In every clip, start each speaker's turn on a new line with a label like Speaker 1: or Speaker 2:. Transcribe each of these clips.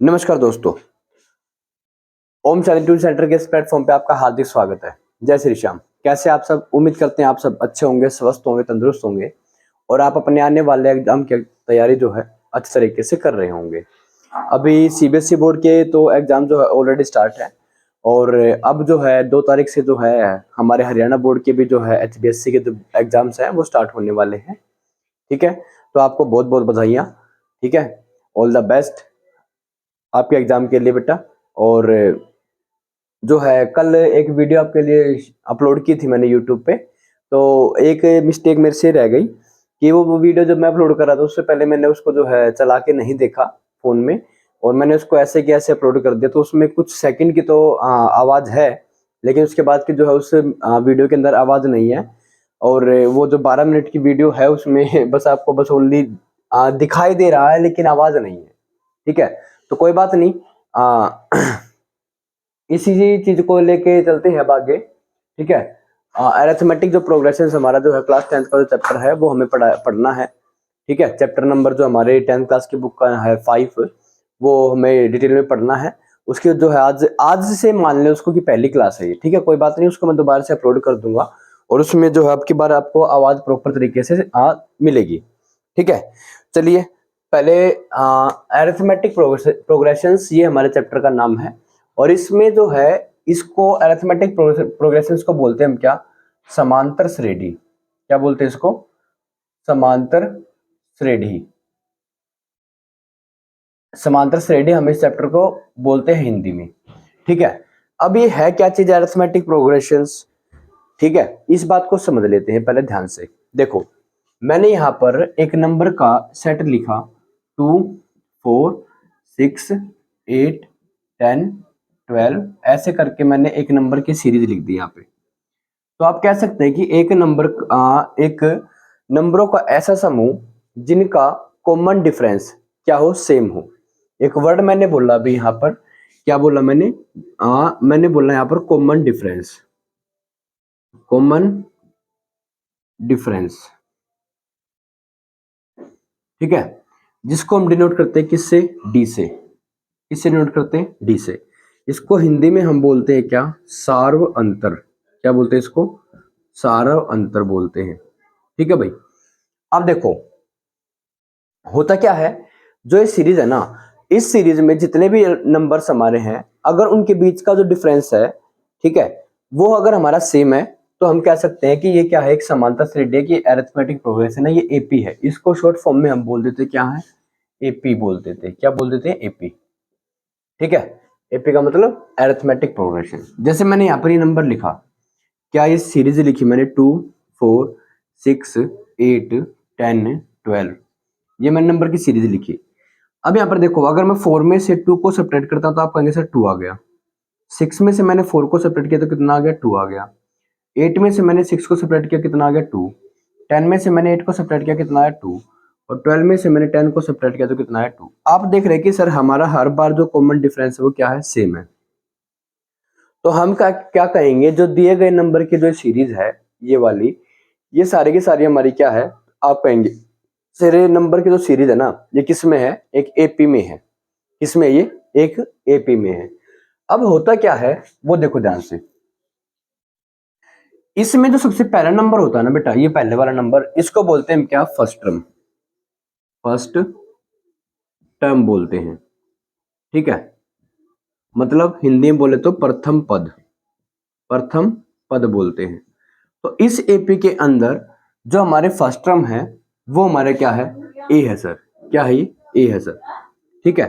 Speaker 1: नमस्कार दोस्तों, Om Shanti tuition centre के इस प्लेटफॉर्म पे आपका हार्दिक स्वागत है। जय श्री श्याम। कैसे आप सब? उम्मीद करते हैं आप सब अच्छे होंगे, स्वस्थ होंगे, तंदुरुस्त होंगे और आप अपने आने वाले एग्जाम की तैयारी जो है अच्छे तरीके से कर रहे होंगे। अभी सीबीएसई बोर्ड के तो एग्जाम जो है ऑलरेडी स्टार्ट है और अब जो है 2 तारीख से जो है हमारे हरियाणा बोर्ड के भी जो है एचबीएससी के जो एग्जाम्स हैं वो स्टार्ट होने वाले हैं। ठीक है, तो आपको बहुत बहुत बधाइयाँ। ठीक है, ऑल द बेस्ट आपके एग्जाम के लिए बेटा। और जो है कल एक वीडियो आपके लिए अपलोड की थी मैंने यूट्यूब पे, तो एक मिस्टेक मेरे से रह गई कि वो वीडियो जब मैं अपलोड कर रहा था उससे पहले मैंने उसको जो है चला के नहीं देखा फ़ोन में और मैंने उसको ऐसे कि ऐसे अपलोड कर दिया। तो उसमें कुछ सेकंड की तो आवाज़ है, लेकिन उसके बाद की जो है उस वीडियो के अंदर आवाज़ नहीं है और वो जो 12 मिनट की वीडियो है उसमें बस आपको बस ओनली दिखाई दे रहा है लेकिन आवाज़ नहीं है। ठीक है, तो कोई बात नहीं, इसी चीज को लेके चलते हैं अब आगे। ठीक है, अरिथमेटिक जो प्रोग्रेशन हमारा जो है क्लास 10th का जो चैप्टर है वो हमें पढ़ना है। ठीक है, चैप्टर नंबर जो हमारे 10th क्लास की बुक का है 5, वो हमें डिटेल में पढ़ना है। उसकी जो है आज आज से मान लें उसको कि पहली क्लास है ये। ठीक है, कोई बात नहीं, उसको मैं दोबारा से अपलोड कर दूंगा और उसमें जो है अब की बार आपको आवाज प्रॉपर तरीके से मिलेगी। ठीक है, चलिए पहले अरिथमेटिक प्रोग्रेशंस ये हमारे चैप्टर का नाम है और इसमें जो है इसको अरिथमेटिक प्रोग्रेशंस को बोलते हैं हम क्या? समांतर श्रेणी। क्या बोलते हैं इसको? समांतर श्रेणी। समांतर श्रेणी हम इस चैप्टर को बोलते हैं हिंदी में। ठीक है, अब ये है क्या चीज अरिथमेटिक प्रोग्रेशंस? ठीक है, इस बात को समझ लेते हैं पहले ध्यान से। देखो, मैंने यहाँ पर एक नंबर का सेट लिखा 2 4 6 8 10 12, ऐसे करके मैंने एक नंबर की सीरीज लिख दी यहाँ पे। तो आप कह सकते हैं कि एक नंबरों का ऐसा समूह जिनका कॉमन डिफरेंस क्या हो? सेम हो। एक वर्ड मैंने बोला अभी यहाँ पर, क्या बोला मैंने? मैंने बोला यहाँ पर कॉमन डिफरेंस। कॉमन डिफरेंस, ठीक है, जिसको हम डिनोट करते हैं किससे? डी से। किससे डिनोट करते हैं? डी से। इसको हिंदी में हम बोलते हैं क्या? सार्व अंतर। क्या बोलते हैं इसको? सार्व अंतर बोलते हैं। ठीक है भाई, अब देखो होता क्या है, जो ये सीरीज है ना, इस सीरीज में जितने भी नंबर्स हमारे हैं अगर उनके बीच का जो डिफरेंस है, ठीक है, वो अगर हमारा सेम है तो हम कह सकते हैं कि ये क्या है? एक समांतर श्रेणी की अरिथमेटिक प्रोग्रेशन है, ये एपी है। इसको शॉर्ट फॉर्म में हम बोल देते क्या है? एपी बोल देते। क्या बोल देते हैं? एपी। ठीक है, एपी का मतलब अरिथमेटिक प्रोग्रेशन। जैसे मैंने यहाँ पर ये नंबर लिखा, क्या ये सीरीज लिखी मैंने 2 4 6 8 10 12, ये मैंने नंबर की सीरीज लिखी। अब यहाँ पर देखो, अगर मैं 4 में से 2 को सब्ट्रैक्ट करता हूँ तो आप कहेंगे सर 2 आ गया। 6 में से मैंने 4 को सब्ट्रैक्ट किया तो कितना आ गया? 2 आ गया। 8 में से मैंने 6 को सब्ट्रैक्ट किया, कितना आ गया? 2। 10 में से मैंने 8 को सब्ट्रैक्ट किया, कितना आया? 2। और 12 में से मैंने 10 को सब्ट्रैक्ट किया तो कितना आया? 2। आप देख रहे हैं कि सर हमारा हर बार जो कॉमन डिफरेंस है वो क्या है? सेम है। तो हम क्या क्या कहेंगे, जो दिए गए नंबर की जो सीरीज है ये वाली, ये सारी की सारी हमारी क्या है? आप कहेंगे सर ये नंबर की जो सीरीज है ना, ये किस में है? एक एपी में है। किसमें? ये एक एपी में है। अब होता क्या है वो देखो ध्यान से। इसमें जो सबसे पहला नंबर होता है ना बेटा, ये पहले वाला नंबर, इसको बोलते हैं हम क्या? First term. फर्स्ट टर्म बोलते हैं। ठीक है, मतलब हिंदी में बोले तो प्रथम पद। प्रथम पद बोलते हैं। तो इस एपी के अंदर जो हमारे फर्स्ट टर्म है वो हमारे क्या है? ए है सर। क्या है ये? ए है सर। ठीक है,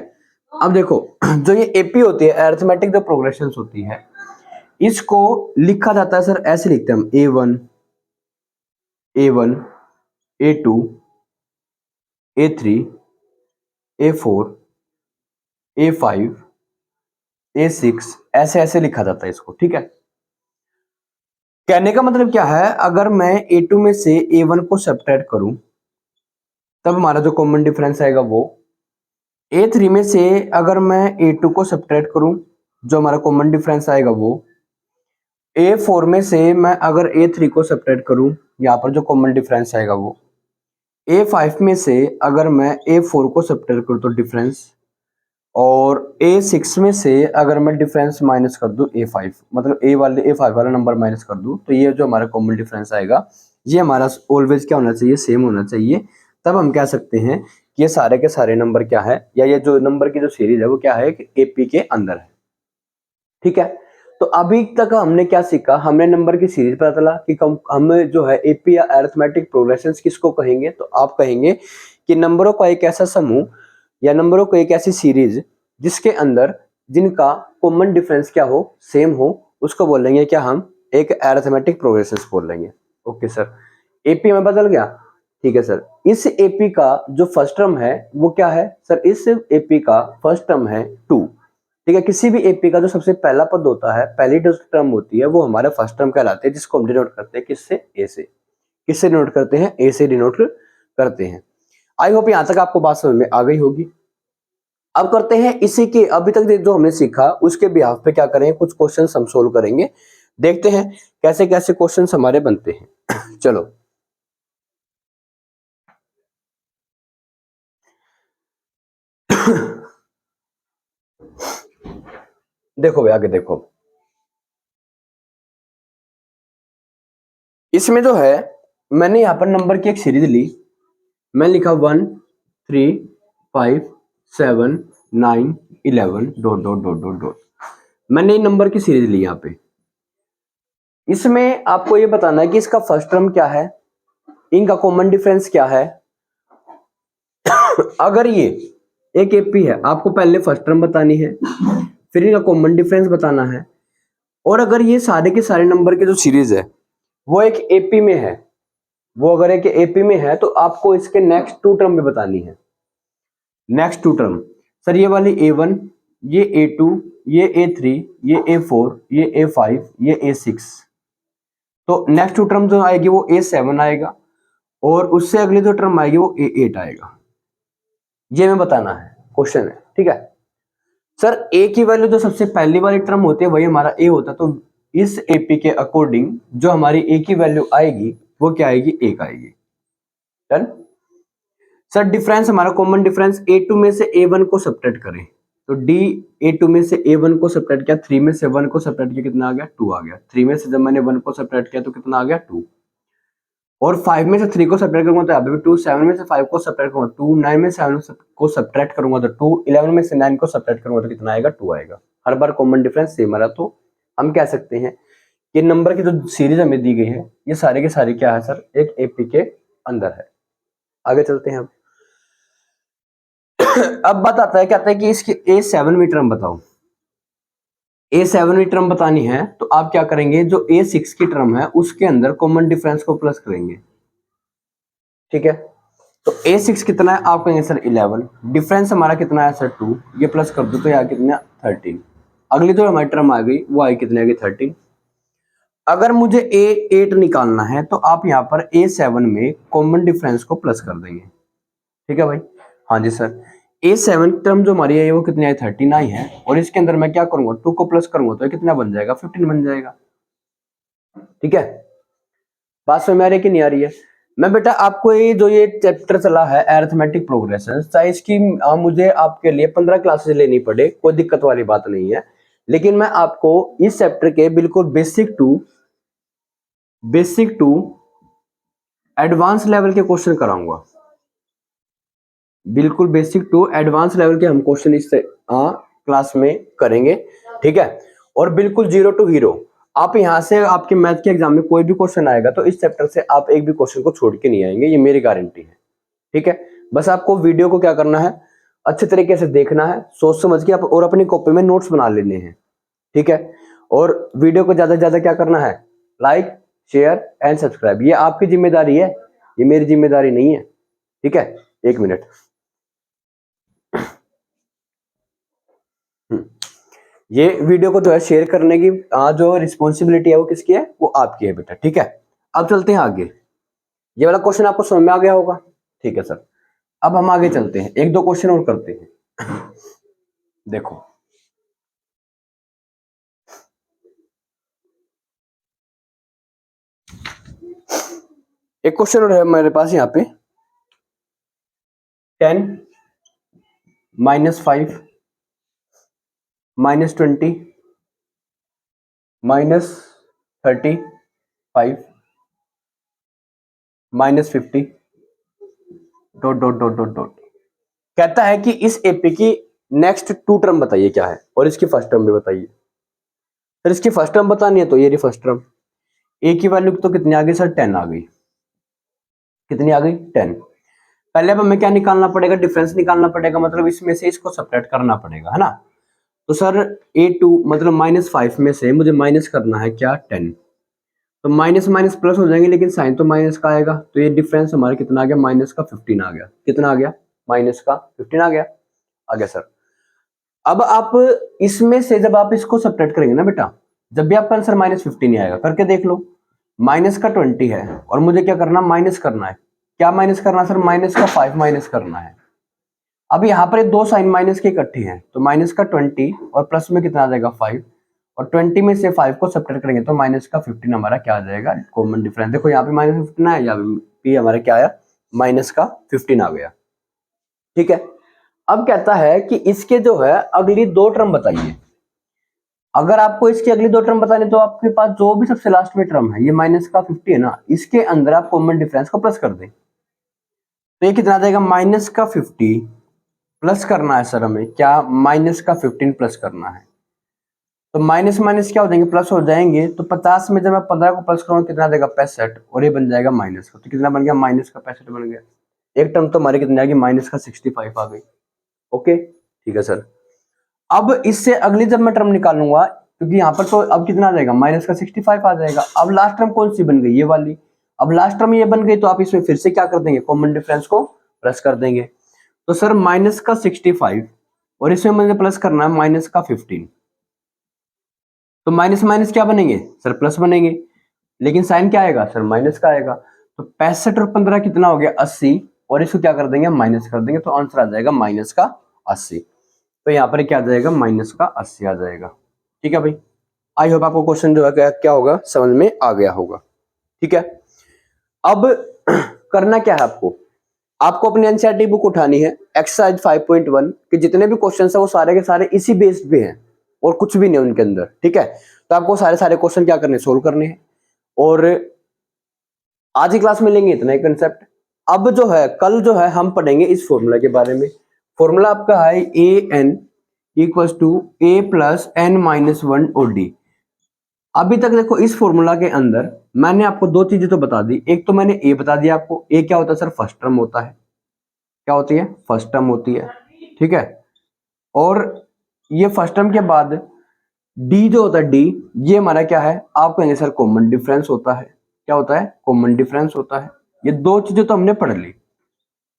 Speaker 1: अब देखो जो ये एपी होती है, अरिथमेटिक जो प्रोग्रेशंस होती है, इसको लिखा जाता है सर, ऐसे लिखते हैं हम A1 A1 A2 A3 A4 A5 A6, ऐसे ऐसे लिखा जाता है इसको। ठीक है, कहने का मतलब क्या है, अगर मैं A2 में से A1 को सब्ट्रैक्ट करूं तब हमारा जो कॉमन डिफरेंस आएगा वो। A3 में से अगर मैं A2 को सब्ट्रैक्ट करूं, जो हमारा कॉमन डिफरेंस आएगा वो। A4 में से मैं अगर A3 को सब्ट्रैक्ट करूं, यहाँ पर जो कॉमन डिफरेंस आएगा वो। A5 में से अगर मैं A4 को सब्ट्रैक्ट करूं तो डिफरेंस, और A6 में से अगर मैं डिफरेंस माइनस कर दूं A5, मतलब A5 वाला नंबर माइनस कर दूं, तो ये जो हमारा कॉमन डिफरेंस आएगा ये हमारा ऑलवेज क्या होना चाहिए, सेम होना चाहिए। तब हम कह सकते हैं कि ये सारे के सारे नंबर क्या है, या ये जो नंबर की जो सीरीज है वो क्या है, कि AP के अंदर है। ठीक है, तो अभी तक हमने क्या सीखा, हमने नंबर की सीरीज पता चला कि हम जो है AP या अरिथमेटिक प्रोग्रेशन किसको कहेंगे, तो आप कहेंगे कि नंबरों का एक ऐसा समूह या नंबरों को एक ऐसी सीरीज जिसके अंदर जिनका कॉमन डिफरेंस क्या हो, सेम हो, उसको बोलेंगे क्या हम, एक अरिथमेटिक प्रोग्रेशन बोल लेंगे। ओके सर, AP में बदल गया। ठीक है सर, इस AP का जो फर्स्ट टर्म है वो क्या है सर, इस AP का फर्स्ट टर्म है 2। ठीक है, किसी भी AP का जो सबसे पहला पद होता है, पहली जो टर्म होती है, वो हमारा फर्स्ट टर्म कहलाते हैं, जिसको हम डिनोट करते हैं किससे, A से। किससे डिनोट करते हैं, A से डिनोट करते हैं। आई होप यहां तक आपको बात समझ में आ गई होगी। अब करते हैं इसी के, अभी तक जो हमने सीखा उसके बिहाफ पे क्या करें, कुछ क्वेश्चन हम सोल्व करेंगे। देखते हैं कैसे कैसे क्वेश्चन हमारे बनते हैं। चलो देखो भाई, आगे देखो, इसमें जो है मैंने यहाँ पर नंबर की एक सीरीज ली। मैं लिखा 1 3 5 7 9 11 dot dot dot dot dot. मैंने ये नंबर की सीरीज ली यहाँ पे। इसमें आपको ये बताना है कि इसका फर्स्ट टर्म क्या है, इनका कॉमन डिफरेंस क्या है। अगर ये एक AP है, आपको पहले फर्स्ट टर्म बतानी है, फिर इनका कॉमन डिफरेंस बताना है। और अगर ये सारे के सारे नंबर की जो सीरीज है वो एक AP में है, वो अगर एक AP में है, तो आपको इसके नेक्स्ट 2 टर्म भी बतानी है। नेक्स्ट 2 टर्म सर, ये वाली A1, ये A2, ये A3, ये A4, ये A5, ये A6। तो नेक्स्ट 2 टर्म जो आएगी वो A7 आएगा, और उससे अगली जो टर्म आएगी वो A8 आएगा। ये हमें बताना है, क्वेश्चन है। ठीक है सर, A की वैल्यू जो सबसे पहली वाली टर्म होती है वही हमारा A होता है, तो इस AP के अकॉर्डिंग जो हमारी A की वैल्यू आएगी वो क्या आएगी, 1 आएगी। डन सर, डिफरेंस हमारा कॉमन डिफरेंस A2 में से A1 को सब्ट्रैक्ट करें, तो D A2 में से A1 को सब्ट्रैक्ट किया, 3 में से 1 को सब्ट्रैक्ट किया, कितना आ गया, 2 आ गया। 3 में से जब मैंने 1 को सब्ट्रैक्ट किया तो कितना आ गया, 2। और 5 में से 3 को सब्ट्रैक्ट करूंगा तो यहाँ पे भी 2, 7 में से 5 को सब्ट्रैक्ट करूंगा 2, 9 में से 7 को सब्ट्रैक्ट करूंगा तो 2, 11 में से 9 को सब्ट्रैक्ट करूंगा तो कितना आएगा, 2 आएगा। हर बार कॉमन डिफरेंस सेम आ रहा, तो हम कह सकते हैं कि नंबर की जो सीरीज हमें दी गई है ये सारे के सारे क्या है सर, एक AP के अंदर है। आगे चलते हैं। अब बात आता है, कहता है कि इसकी A7 टर्म बताओ। A7 टर्म बतानी है तो आप क्या करेंगे, जो A6 की टर्म है उसके अंदर कॉमन डिफरेंस को प्लस करेंगे। ठीक है, तो A6 कितना है, आप कहेंगे सर 11, डिफरेंस हमारा कितना है सर 2, ये प्लस कर दो तो यहाँ कितना 13। अगली जो हमारी टर्म आ गई वो आई कितने आ गई, 13। अगर मुझे A8 निकालना है तो आप यहाँ पर A7 में कॉमन डिफरेंस को प्लस कर देंगे। ठीक है भाई, हाँ जी सर। A7 टर्म जो हमारी है वो कितनी आई, 39 है, और इसके अंदर मैं क्या करूंगा, 2 को प्लस करूंगा तो ये कितना बन जाएगा, 15 बन जाएगा। ठीक है, बात समझ में आ रही है कि नहीं आ रही है। मैं बेटा आपको ये चैप्टर चला है अरिथमेटिक प्रोग्रेशन, चाहे इसकी मुझे आपके लिए 15 क्लासेस लेनी पड़े, कोई दिक्कत वाली बात नहीं है, लेकिन मैं आपको इस चैप्टर के बिल्कुल बेसिक टू एडवांस लेवल के क्वेश्चन कराऊंगा। बिल्कुल बेसिक टू एडवांस लेवल के हम क्वेश्चन इस क्लास में करेंगे। ठीक है, और बिल्कुल 0 टू हीरो। आप यहां से आपके मैथ के एग्जाम में कोई भी क्वेश्चन आएगा तो इस चैप्टर से आप एक भी क्वेश्चन को छोड़ के नहीं आएंगे, ये मेरी गारंटी है। ठीक है, बस आपको वीडियो को क्या करना है, अच्छे तरीके से देखना है, सोच समझ के और अपनी कॉपी में नोट्स बना लेने हैं। ठीक है, और वीडियो को ज्यादा से ज्यादा क्या करना है, लाइक शेयर एंड सब्सक्राइब, ये आपकी जिम्मेदारी है, ये मेरी जिम्मेदारी नहीं है। ठीक है, 1 मिनट। ये वीडियो को जो है शेयर करने की जो रिस्पॉन्सिबिलिटी है वो किसकी है, वो आपकी है बेटा। ठीक है, अब चलते हैं आगे। ये वाला क्वेश्चन आपको समझ में आ गया होगा। ठीक है सर, अब हम आगे चलते हैं, 1-2 क्वेश्चन और करते हैं। देखो एक क्वेश्चन और है मेरे पास यहाँ पे, 10 - 5 -20 -35 -50 dot dot dot dot dot. कहता है कि इस एपी की नेक्स्ट 2 टर्म बताइए क्या है, और इसकी फर्स्ट टर्म भी बताइए। सर इसकी फर्स्ट टर्म बतानी है तो ये रही फर्स्ट टर्म, ए की वैल्यू तो कितनी आ गई सर, 10 आ गई। कितनी आ गई, 10। पहले अब हमें क्या निकालना पड़ेगा, डिफरेंस निकालना पड़ेगा, मतलब इसमें से इसको सब्ट्रैक्ट करना पड़ेगा, है ना। तो सर a2 मतलब -5 में से मुझे माइनस करना है क्या, 10। तो माइनस माइनस प्लस हो जाएंगे, लेकिन साइन तो माइनस का आएगा, तो ये डिफरेंस हमारा कितना आ गया, माइनस का 15 आ गया। कितना आ गया, माइनस का 15 आ गया सर। अब आप इसमें से जब आप इसको सब्ट्रैक्ट करेंगे ना बेटा, जब भी आपका आंसर -15 नहीं आएगा, करके देख लो। माइनस का 20 है और मुझे क्या करना, माइनस करना है। क्या माइनस करना सर, माइनस का 5 माइनस करना है। अब यहाँ पर दो साइन माइनस के इकट्ठे हैं, तो माइनस का 20 और प्लस में कितना आ जाएगा 5, और 20 में से 5 को सब्ट्रैक्ट करेंगे तो माइनस का 15 हमारा क्या आ जाएगा, कॉमन डिफरेंस। देखो यहाँ पे -15 है, यहाँ पे हमारा क्या आया, माइनस का 15 आ गया। ठीक है, अब कहता है कि इसके जो है अगली 2 टर्म बताइए। अगर आपको इसकी अगली 2 टर्म बतानी तो आपके पास जो भी सबसे लास्ट में टर्म है, ये माइनस का 50 है ना, इसके अंदर आप कॉमन डिफरेंस को प्लस कर दें, तो ये कितना आ जाएगा, माइनस का 50 प्लस करना है सर हमें क्या, माइनस का 15 प्लस करना है। तो माइनस माइनस क्या हो जाएंगे, प्लस हो जाएंगे। तो 50 में जब मैं 15 को प्लस करूंगा कितना आ जाएगा, 65, और ये बन जाएगा माइनस का, तो कितना बन गया, माइनस का 65 बन गया। एक टर्म तो हमारी कितनी आ गई, माइनस का 65 आ गई। ओके ठीक है सर। अब इससे अगली जब मैं टर्म निकालूंगा, क्योंकि यहाँ पर तो अब कितना आ जाएगा, माइनस का 65 आ जाएगा। अब लास्ट टर्म कौन सी बन गई, ये वाली। अब लास्ट टर्म ये बन गई, तो आप इसमें फिर से क्या कर देंगे, कॉमन डिफरेंस को प्लस कर देंगे। तो सर माइनस का 65 और इसमें मुझे प्लस करना है माइनस का 15, तो माइनस माइनस क्या बनेंगे सर, प्लस बनेंगे, लेकिन साइन क्या आएगा सर, माइनस का आएगा। तो 65 और 15 कितना हो गया, 80, और इसको क्या कर देंगे, माइनस कर देंगे, तो आंसर आ जाएगा माइनस का 80। तो यहाँ पर क्या आ जाएगा, माइनस का 80 आ जाएगा। ठीक है भाई, आई होप आपको क्वेश्चन जो है क्या होगा, समझ में आ गया होगा। ठीक है, अब करना क्या है आपको अपनी एनसीईआरटी बुक उठानी है, एक्सरसाइज 5.1 के जितने भी क्वेश्चन है वो सारे के सारे इसी बेस्ड पे हैं, और कुछ भी नहीं उनके अंदर। ठीक है, तो आपको सारे क्वेश्चन क्या करने, सोल्व करने हैं, और आज की क्लास में लेंगे इतना ही कंसेप्ट। अब जो है कल जो है हम पढ़ेंगे इस फॉर्मूला के बारे में। फॉर्मूला आपका है an equals to a plus n minus 1 और d। अभी तक देखो इस फॉर्मूला के अंदर मैंने आपको 2 चीजें तो बता दी। एक तो मैंने a बता दिया आपको, a क्या होता है सर, फर्स्ट टर्म होता है। क्या होती है, फर्स्ट टर्म होती है। ठीक है, और ये फर्स्ट टर्म के बाद d जो होता है, d ये हमारा क्या है, आप कहेंगे सर कॉमन डिफरेंस होता है। क्या होता है, कॉमन डिफरेंस होता है। ये 2 चीजें तो हमने पढ़ ली।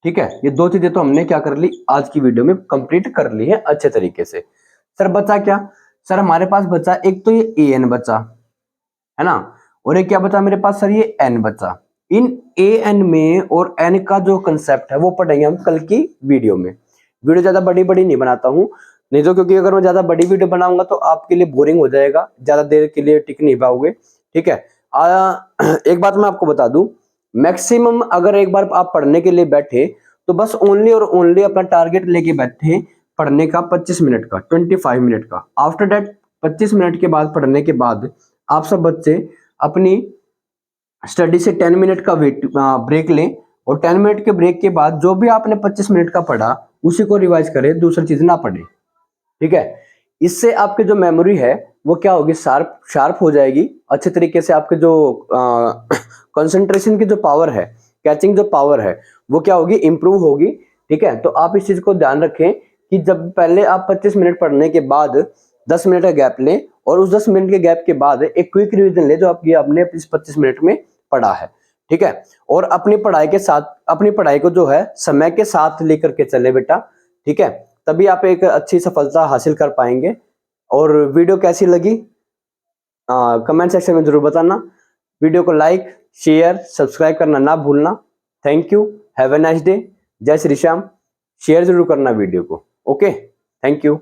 Speaker 1: ठीक है, ये 2 चीजें तो हमने क्या कर ली, आज की वीडियो में कंप्लीट कर ली है अच्छे तरीके से। सर बचा क्या, सर हमारे पास बचा एक तो ये an बचा, है ना, और एक क्या बचा मेरे पास सर, ये n बचा। इन an में और n का जो कंसेप्ट है वो पढ़ेंगे हम कल की वीडियो में। वीडियो ज्यादा बड़ी नहीं बनाता हूं, नहीं तो क्योंकि अगर मैं ज्यादा बड़ी वीडियो बनाऊंगा तो आपके लिए बोरिंग हो जाएगा, ज्यादा देर के लिए टिक नहीं पाओगे। ठीक है, एक बात मैं आपको बता दूं, मैक्सिमम अगर एक बार आप पढ़ने के लिए बैठे तो बस ओनली और ओनली अपना टारगेट लेके बैठे पढ़ने का 25 मिनट का, 25 मिनट का। आफ्टर दैट 25 मिनट के बाद पढ़ने के बाद आप सब बच्चे अपनी स्टडी से 10 मिनट का ब्रेक लें, और 10 मिनट के ब्रेक के बाद जो भी आपने 25 मिनट का पढ़ा उसी को रिवाइज करें, दूसरी चीज ना पढ़े। ठीक है, इससे आपकी जो मेमोरी है वो क्या होगी, शार्प हो जाएगी अच्छे तरीके से। आपके जो कंसंट्रेशन की जो पावर है, कैचिंग जो पावर है वो क्या होगी, इंप्रूव होगी। ठीक है, तो आप इस चीज को ध्यान रखें कि जब पहले आप 25 मिनट पढ़ने के बाद 10 मिनट का गैप लें, और उस 10 मिनट के गैप के बाद एक क्विक रिवीजन ले जो आपने इस 25 मिनट में पढ़ा है। ठीक है, और अपनी पढ़ाई के साथ, अपनी पढ़ाई को जो है समय के साथ लेकर के चले बेटा। ठीक है, तभी आप एक अच्छी सफलता हासिल कर पाएंगे। और वीडियो कैसी लगी कमेंट सेक्शन में जरूर बताना। वीडियो को लाइक, शेयर, सब्सक्राइब करना ना भूलना। Thank you, have a nice day, जय श्री श्याम। शेयर जरूर करना वीडियो को। Okay, thank you.